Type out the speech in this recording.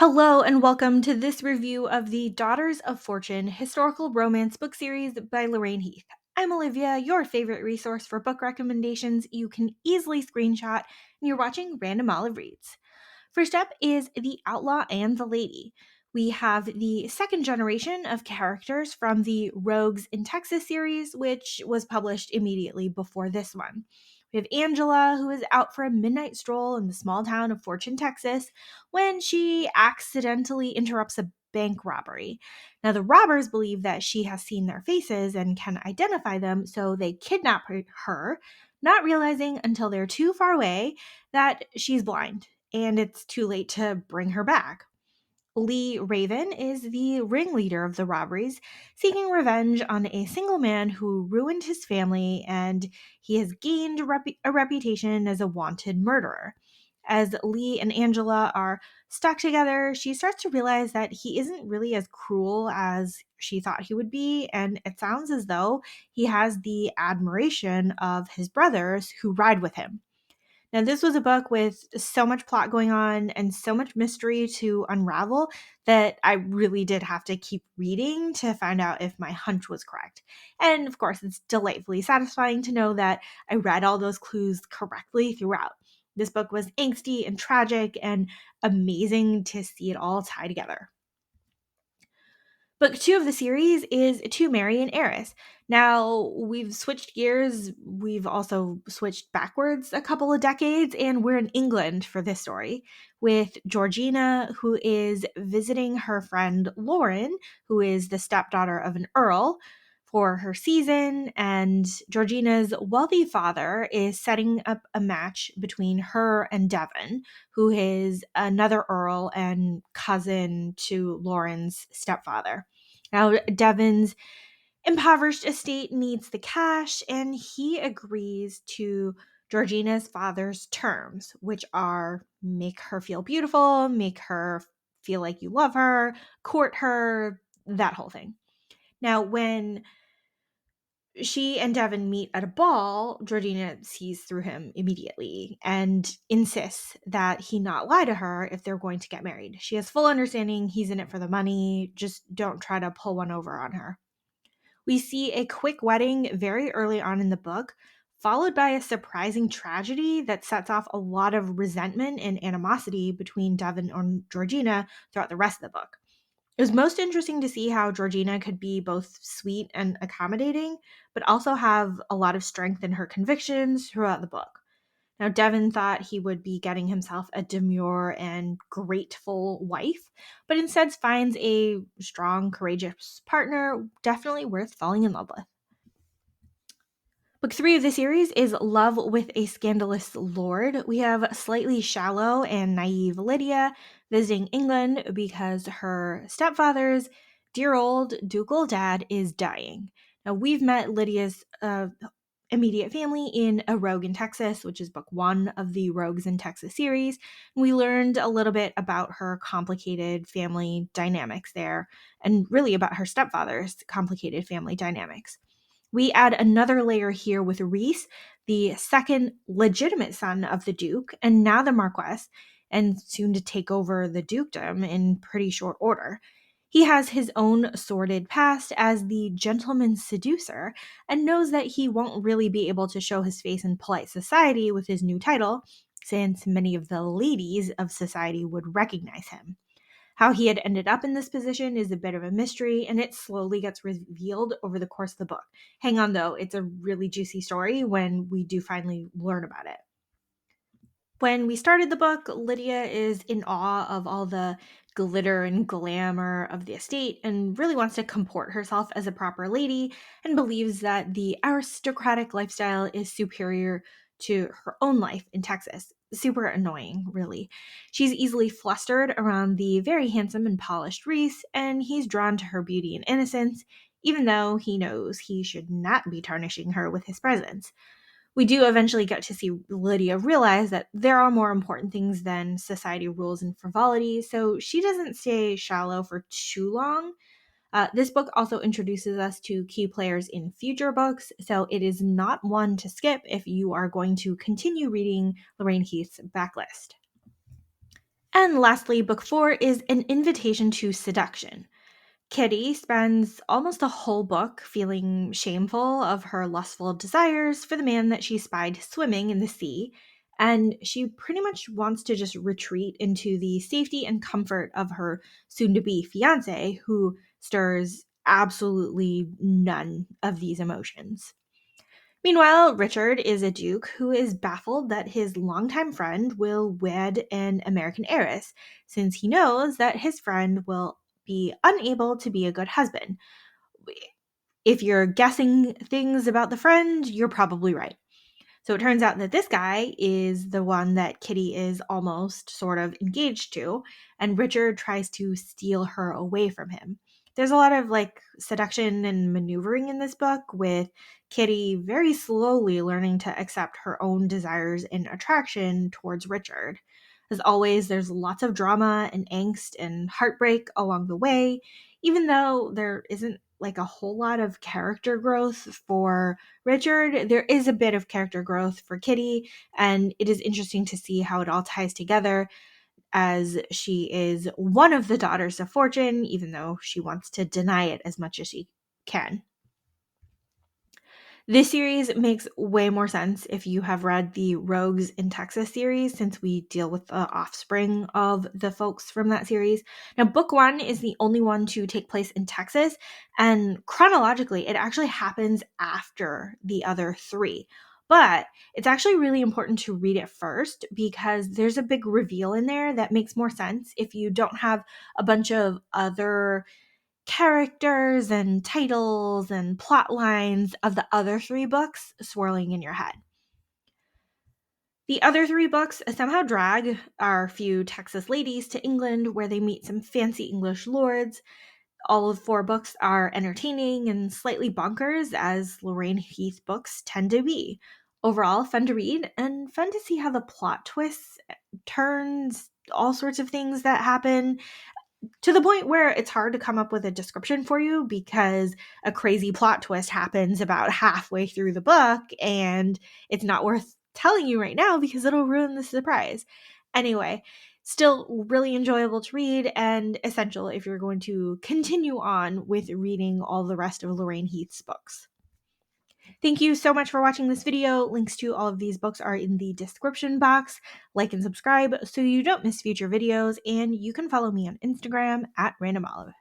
Hello, and welcome to this review of the Daughters of Fortune historical romance book series by Lorraine Heath. I'm Olivia, your favorite resource for book recommendations you can easily screenshot, and you're watching Random Olive Reads. First up is The Outlaw and the Lady. We have the second generation of characters from the Rogues in Texas series, which was published immediately before this one. We have Angela, who is out for a midnight stroll in the small town of Fortune, Texas, when she accidentally interrupts a bank robbery. Now, the robbers believe that she has seen their faces and can identify them, so they kidnap her, not realizing until they're too far away that she's blind and it's too late to bring her back. Lee Raven is the ringleader of the robberies, seeking revenge on a single man who ruined his family, and he has gained a reputation as a wanted murderer. As Lee and Angela are stuck together, she starts to realize that he isn't really as cruel as she thought he would be, and it sounds as though he has the admiration of his brothers who ride with him. Now, this was a book with so much plot going on and so much mystery to unravel that I really did have to keep reading to find out if my hunch was correct. And of course, it's delightfully satisfying to know that I read all those clues correctly throughout. This book was angsty and tragic and amazing to see it all tie together. Book two of the series is To Marry an Heiress. Now, we've switched gears. We've also switched backwards a couple of decades, and we're in England for this story with Georgina, who is visiting her friend Lauren, who is the stepdaughter of an earl, for her season. And Georgina's wealthy father is setting up a match between her and Devon, who is another earl and cousin to Lauren's stepfather. Now, Devon's impoverished estate needs the cash, and he agrees to Georgina's father's terms, which are make her feel beautiful, make her feel like you love her, court her, that whole thing. Now, when she and Devon meet at a ball, Georgina sees through him immediately and insists that he not lie to her if they're going to get married. She has full understanding he's in it for the money, just don't try to pull one over on her. We see a quick wedding very early on in the book, followed by a surprising tragedy that sets off a lot of resentment and animosity between Devon and Georgina throughout the rest of the book. It was most interesting to see how Georgina could be both sweet and accommodating, but also have a lot of strength in her convictions throughout the book. Now, Devon thought he would be getting himself a demure and grateful wife, but instead finds a strong, courageous partner definitely worth falling in love with. Book three of the series is Love with a Scandalous Lord. We have slightly shallow and naive Lydia visiting England because her stepfather's dear old ducal dad is dying. Now, we've met Lydia's immediate family in A Rogue in Texas, which is book one of the Rogues in Texas series. We learned a little bit about her complicated family dynamics there, and really about her stepfather's complicated family dynamics. We add another layer here with Reese, the second legitimate son of the Duke, and now the Marquess, and soon to take over the dukedom in pretty short order. He has his own sordid past as the gentleman seducer and knows that he won't really be able to show his face in polite society with his new title, since many of the ladies of society would recognize him. How he had ended up in this position is a bit of a mystery, and it slowly gets revealed over the course of the book. Hang on, though, it's a really juicy story when we do finally learn about it. When we started the book, Lydia is in awe of all the glitter and glamour of the estate and really wants to comport herself as a proper lady and believes that the aristocratic lifestyle is superior to her own life in Texas. Super annoying, really. She's easily flustered around the very handsome and polished Reese, and he's drawn to her beauty and innocence, even though he knows he should not be tarnishing her with his presence. We do eventually get to see Lydia realize that there are more important things than society rules and frivolity, so she doesn't stay shallow for too long. This book also introduces us to key players in future books, so it is not one to skip if you are going to continue reading Lorraine Heath's backlist. And lastly, book 4 is An Invitation to Seduction. Kitty spends almost a whole book feeling shameful of her lustful desires for the man that she spied swimming in the sea, and she pretty much wants to just retreat into the safety and comfort of her soon to be fiance, who stirs absolutely none of these emotions. Meanwhile, Richard is a duke who is baffled that his longtime friend will wed an American heiress, since he knows that his friend will be unable to be a good husband. If you're guessing things about the friend, you're probably right. So it turns out that this guy is the one that Kitty is almost sort of engaged to, and Richard tries to steal her away from him. There's a lot of like seduction and maneuvering in this book, with Kitty very slowly learning to accept her own desires and attraction towards Richard. As always, there's lots of drama and angst and heartbreak along the way, even though there isn't like a whole lot of character growth for Richard. There is a bit of character growth for Kitty, and it is interesting to see how it all ties together, as she is one of the daughters of fortune, even though she wants to deny it as much as she can. This series makes way more sense if you have read the Rogues in Texas series, since we deal with the offspring of the folks from that series. Now, book 1 is the only one to take place in Texas, and chronologically, it actually happens after the other 3. But it's actually really important to read it first, because there's a big reveal in there that makes more sense if you don't have a bunch of other characters and titles and plot lines of the other 3 books swirling in your head. The other 3 books somehow drag our few Texas ladies to England, where they meet some fancy English lords. All of 4 books are entertaining and slightly bonkers, as Lorraine Heath books tend to be. Overall, fun to read and fun to see how the plot twists, turns, all sorts of things that happen, to the point where it's hard to come up with a description for you, because a crazy plot twist happens about halfway through the book and it's not worth telling you right now because it'll ruin the surprise. Anyway, still really enjoyable to read and essential if you're going to continue on with reading all the rest of Lorraine Heath's books. Thank you so much for watching this video. Links to all of these books are in the description box. Like and subscribe so you don't miss future videos, and you can follow me on Instagram at randomolive.